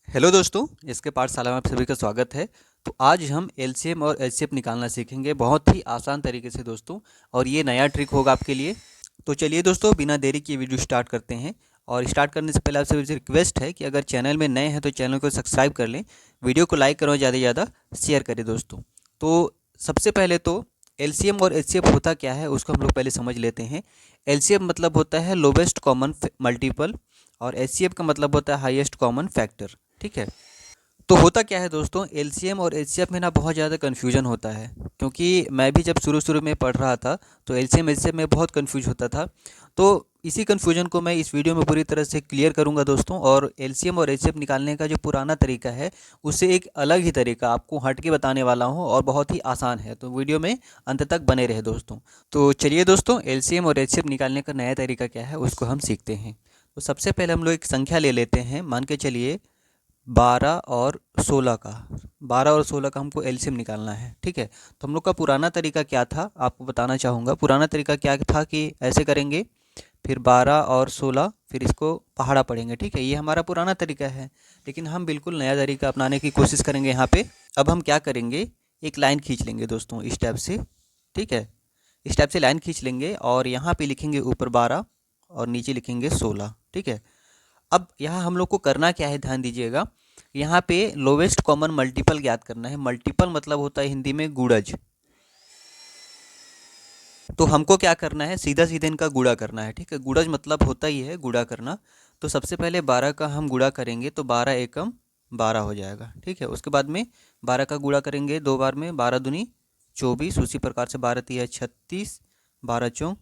Hello दोस्तों, इसके पाठशाला में आप सभी का स्वागत है। तो आज हम एलसीएम और एचसीएफ निकालना सीखेंगे बहुत ही आसान तरीके से दोस्तों। और ये नया ट्रिक होगा आपके लिए। तो चलिए दोस्तों, बिना देरी के वीडियो स्टार्ट करते हैं। और स्टार्ट करने से पहले आप सभी से रिक्वेस्ट है कि अगर चैनल में नए हैं तो चैनल को सब्सक्राइब कर लें, वीडियो को लाइक करें और ज़्यादा से ज़्यादा शेयर करें दोस्तों। तो सबसे पहले तो एलसीएम और एचसीएफ होता क्या है उसको हम लोग पहले समझ लेते हैं। एलसीएम मतलब होता है लोवेस्ट कॉमन मल्टीपल, और एचसीएफ का मतलब होता है हाईएस्ट कॉमन फैक्टर। ठीक है। तो होता क्या है दोस्तों, एलसीएम और एचसीएफ में ना बहुत ज़्यादा कन्फ्यूजन होता है। क्योंकि मैं भी जब शुरू शुरू में पढ़ रहा था तो एलसीएम एचसीएफ में बहुत कन्फ्यूज होता था। तो इसी कन्फ्यूजन को मैं इस वीडियो में पूरी तरह से क्लियर करूंगा दोस्तों। और एलसीएम और एचसीएफ निकालने का जो पुराना तरीका है उससे एक अलग ही तरीका आपको हट के बताने वाला हूं, और बहुत ही आसान है। तो वीडियो में अंत तक बने रहे दोस्तों। तो चलिए दोस्तों, एलसीएम और एचसीएफ निकालने का नया तरीका क्या है उसको हम सीखते हैं। तो सबसे पहले हम लोग एक संख्या ले लेते हैं। मान के चलिए 12 और 16 का, 12 और 16 का हमको एलसीएम निकालना है। ठीक है। तो हम लोग का पुराना तरीका क्या था आपको बताना चाहूँगा। पुराना तरीका क्या था कि ऐसे करेंगे, फिर 12 और 16, फिर इसको पहाड़ा पढ़ेंगे। ठीक है, ये हमारा पुराना तरीका है। लेकिन हम बिल्कुल नया तरीका अपनाने की कोशिश करेंगे यहाँ पे। अब हम क्या करेंगे, एक लाइन खींच लेंगे दोस्तों इस टाइप से। ठीक है, इस टाइप से लाइन खींच लेंगे और यहाँ पे लिखेंगे ऊपर 12 और नीचे लिखेंगे 16। ठीक है। अब यहाँ हम लोग को करना क्या है, ध्यान दीजिएगा। यहाँ पे लोवेस्ट कॉमन मल्टीपल ज्ञात करना है। मल्टीपल मतलब होता है हिंदी में गुणज। तो हमको क्या करना है, सीधा सीधा इनका गुणा करना है। ठीक है, गुणज मतलब होता ही है गुणा करना। तो सबसे पहले 12 का हम गुणा करेंगे तो 12 एकम 12 हो जाएगा। ठीक है, उसके बाद में 12 का गुणा करेंगे 2 बार में, 12 दूनी 24, उसी प्रकार से 12 तिया 36, 12 चौक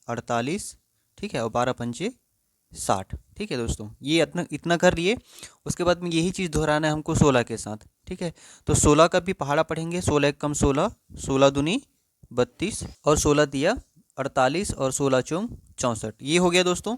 48। ठीक है, और 12 पंचे 60। ठीक है दोस्तों, ये इतना इतना कर लिए। उसके बाद में यही चीज़ दोहराना है हमको 16 के साथ। ठीक है, तो 16 का भी पहाड़ा पढ़ेंगे। 16 एक कम 16, 16 दूनी 32, और 16 दिया 48, और 16 चौक 64। ये हो गया दोस्तों।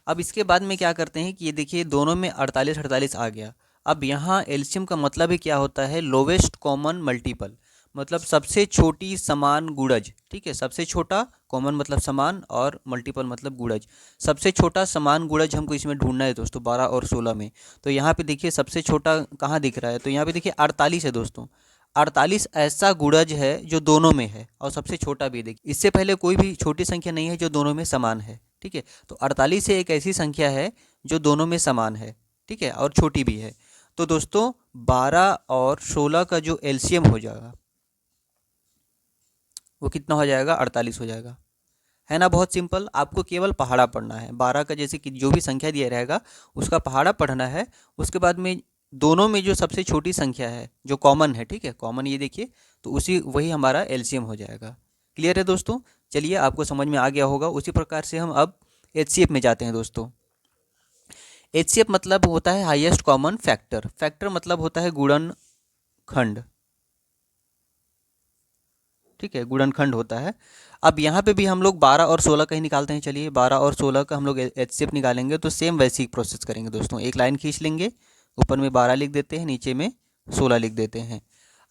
अब इसके बाद में क्या करते हैं कि ये देखिए दोनों में 48 48 आ गया। अब यहाँ एलसीएम का मतलब ही क्या होता है, लोवेस्ट कॉमन मल्टीपल, मतलब सबसे छोटी समान गुणज। ठीक है, सबसे छोटा, कॉमन मतलब समान, और मल्टीपल मतलब गुणज। सबसे छोटा समान गुणज हमको इसमें ढूंढना है दोस्तों 12 और 16 में। तो यहाँ पे देखिए सबसे छोटा कहाँ दिख रहा है, तो यहाँ पे देखिए 48 है दोस्तों। 48 ऐसा गुणज है जो दोनों में है, और सबसे छोटा भी देखिए, इससे पहले कोई भी छोटी संख्या नहीं है जो दोनों में समान है। ठीक है, तो 48 एक ऐसी संख्या है जो दोनों में समान है। ठीक है, और छोटी भी है। तो दोस्तों 12 और 16 का जो एलसीएम हो जाएगा वो कितना हो जाएगा, 48 हो जाएगा। है ना, बहुत सिंपल। आपको केवल पहाड़ा पढ़ना है। 12 का जैसे कि जो भी संख्या दिया रहेगा उसका पहाड़ा पढ़ना है। उसके बाद में दोनों में जो सबसे छोटी संख्या है जो कॉमन है, ठीक है, कॉमन ये देखिए, तो उसी वही हमारा एलसीएम हो जाएगा। क्लियर है दोस्तों। चलिए, आपको समझ में आ गया होगा। उसी प्रकार से हम अब एचसीएफ में जाते हैं दोस्तों। एचसीएफ मतलब होता है हाईएस्ट कॉमन फैक्टर। फैक्टर मतलब होता है गुणनखंड। ठीक है, गुणनखंड होता है। अब यहाँ पे भी हम लोग 12 और 16 का ही निकालते हैं। चलिए, 12 और 16 का हम लोग एचसीएफ निकालेंगे तो सेम वैसे ही प्रोसेस करेंगे दोस्तों। एक लाइन खींच लेंगे, ऊपर में 12 लिख देते हैं, नीचे में 16 लिख देते हैं।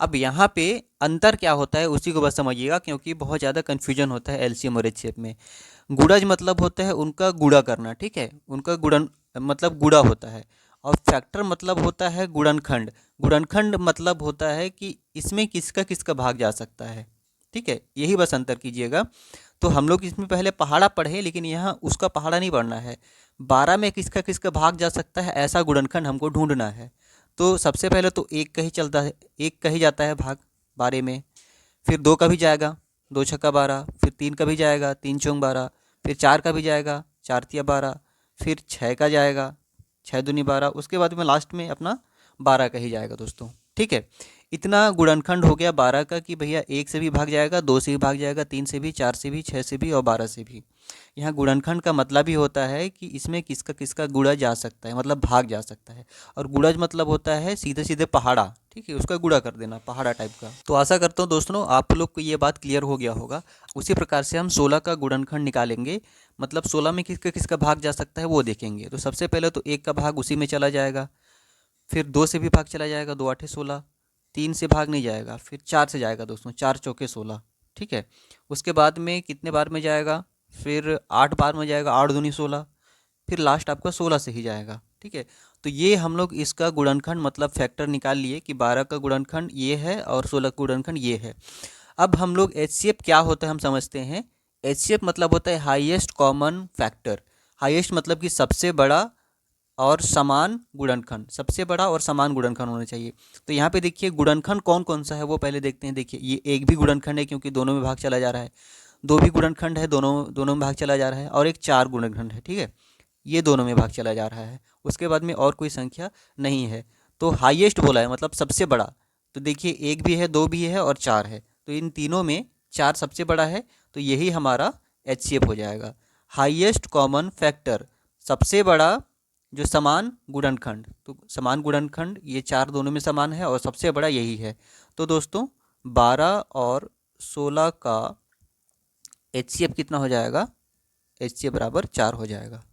अब यहाँ पे अंतर क्या होता है उसी को बस समझिएगा, क्योंकि बहुत ज़्यादा कन्फ्यूजन होता है एलसीएम और एचसीएफ में। गुणज मतलब होता है उनका गुणा करना। ठीक है, उनका गुणन मतलब गुणा होता है। और फैक्टर मतलब होता है गुणनखंड। गुणनखंड मतलब होता है कि इसमें किसका किसका भाग जा सकता है। ठीक है, यही बस अंतर कीजिएगा। तो हम लोग इसमें पहले पहाड़ा पढ़े, लेकिन यहाँ उसका पहाड़ा नहीं पढ़ना है। 12 में किसका किसका भाग जा सकता है ऐसा गुणनखंड हमको ढूंढना है। तो सबसे पहले तो एक का ही चलता है, एक का ही जाता है भाग 12 में। फिर 2 का भी जाएगा, 2 छक्का 12। फिर 3 का भी जाएगा, 3 चौक 12। फिर 4 का भी जाएगा, 4 तिया 12। फिर 6 का जाएगा, 6 दूनी 12। उसके बाद में लास्ट में अपना 12 का ही जाएगा दोस्तों। ठीक है, इतना गुणनखंड हो गया 12 का कि भैया 1 से भी भाग जाएगा, 2 से भी भाग जाएगा, 3 से भी, 4 से भी, 6 से भी, और 12 से भी। यहाँ गुणनखंड का मतलब ही होता है कि इसमें किसका किसका गुणा जा सकता है, मतलब भाग जा सकता है। और गुणज मतलब होता है सीधे सीधे पहाड़ा। ठीक है, उसका गुणा कर देना, पहाड़ा टाइप का। तो आशा करता हूँ दोस्तों आप लोग को ये बात क्लियर हो गया होगा। उसी प्रकार से हम 16 का गुणनखंड निकालेंगे, मतलब 16 में किसका किसका भाग जा सकता है वो देखेंगे। तो सबसे पहले तो 1 का भाग उसी में चला जाएगा। फिर 2 से भी भाग चला जाएगा, 2 आठे 16। 3 से भाग नहीं जाएगा, फिर 4 से जाएगा दोस्तों, 4 चौके 16। ठीक है, उसके बाद में कितने बार में जाएगा, फिर 8 बार में जाएगा, 8 दूनी 16। फिर लास्ट आपका 16 से ही जाएगा। ठीक है, तो ये हम लोग इसका गुणनखंड मतलब फैक्टर निकाल लिए कि 12 का गुणनखंड ये है और 16 का गुणनखंड ये है। अब हम लोग HCF क्या होता है हम समझते हैं। HCF मतलब होता है हाईएस्ट कॉमन फैक्टर। हाईएस्ट मतलब कि सबसे बड़ा और समान गुणनखंड, सबसे बड़ा और समान गुणनखंड होना चाहिए। तो यहाँ पे देखिए गुणनखंड कौन कौन सा है वो पहले देखते हैं। देखिए ये एक भी गुणनखंड है क्योंकि दोनों में भाग चला जा रहा है, दो भी गुणनखंड है, दोनों दोनों में भाग चला जा रहा है, और एक चार गुणनखंड है, ठीक है, ये दोनों में भाग चला जा रहा है। उसके बाद में और कोई संख्या नहीं है। तो हाईएस्ट बोला है मतलब सबसे बड़ा। तो देखिए एक भी है, दो भी है और चार है, तो इन तीनों में चार सबसे बड़ा है, तो यही हमारा HCF हो जाएगा, हाईएस्ट कॉमन फैक्टर, सबसे बड़ा जो समान गुणनखंड। तो समान गुणनखंड ये चार दोनों में समान है और सबसे बड़ा यही है। तो दोस्तों 12 और 16 का HCF कितना हो जाएगा, HCF बराबर 4 हो जाएगा।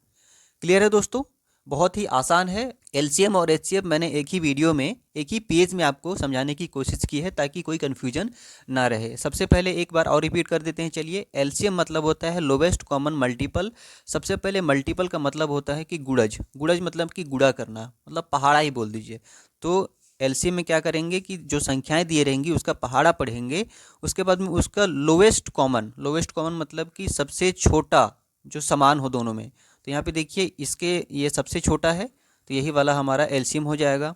क्लियर है दोस्तों, बहुत ही आसान है। LCM और HCF मैंने एक ही वीडियो में एक ही पेज में आपको समझाने की कोशिश की है ताकि कोई कन्फ्यूजन ना रहे। सबसे पहले एक बार और रिपीट कर देते हैं। चलिए, LCM मतलब होता है लोवेस्ट कॉमन मल्टीपल। सबसे पहले मल्टीपल का मतलब होता है कि गुणज, गुणज मतलब कि गुणा करना, मतलब पहाड़ा ही बोल दीजिए। तो LCM में क्या करेंगे कि जो संख्याएं दिए रहेंगी उसका पहाड़ा पढ़ेंगे, उसके बाद में उसका लोवेस्ट कॉमन, लोवेस्ट कॉमन मतलब कि सबसे छोटा जो समान हो दोनों में। तो यहाँ पे देखिए इसके ये सबसे छोटा है, तो यही वाला हमारा LCM हो जाएगा।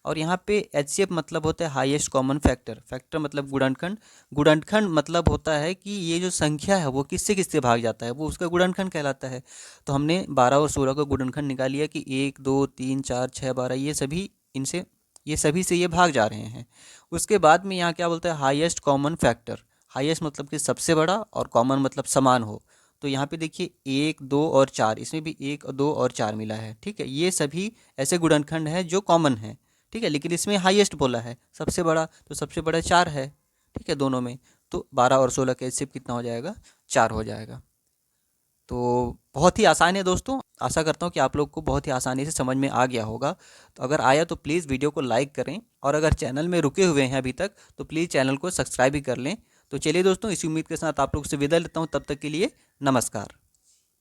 और यहाँ पे HCF मतलब होता है हाईएस्ट कॉमन फैक्टर, फैक्टर मतलब गुणनखंड, गुणनखंड मतलब होता है कि ये जो संख्या है वो किससे किससे भाग जाता है, वो उसका गुणनखंड कहलाता है। तो हमने 12 और 16 का गुणनखंड निकाल लिया कि 1 2 3 4 6 12 ये सभी इनसे, ये सभी से ये भाग जा रहे हैं। उसके बाद में यहाँ क्या बोलता है, हाईएस्ट कॉमन फैक्टर। हाईएस्ट मतलब कि सबसे बड़ा और कॉमन मतलब समान हो। तो यहाँ पे देखिए 1 2 और 4, इसमें भी 1 2 और 4 मिला है, ठीक है। ये सभी ऐसे गुणनखंड हैं जो कॉमन है, ठीक है, लेकिन इसमें हाईएस्ट बोला है सबसे बड़ा, तो सबसे बड़ा 4 है, ठीक है, दोनों में। तो 12 और 16 का HCF कितना हो जाएगा, 4 हो जाएगा। तो बहुत ही आसान है दोस्तों, आशा करता हूँ कि आप लोग को बहुत ही आसानी से समझ में आ गया होगा। तो अगर आया तो प्लीज़ वीडियो को लाइक करें, और अगर चैनल में रुके हुए हैं अभी तक तो प्लीज़ चैनल को सब्सक्राइब भी कर लें। तो चलिए दोस्तों, इसी उम्मीद के साथ आप लोग से विदा लेता हूँ, तब तक के लिए नमस्कार।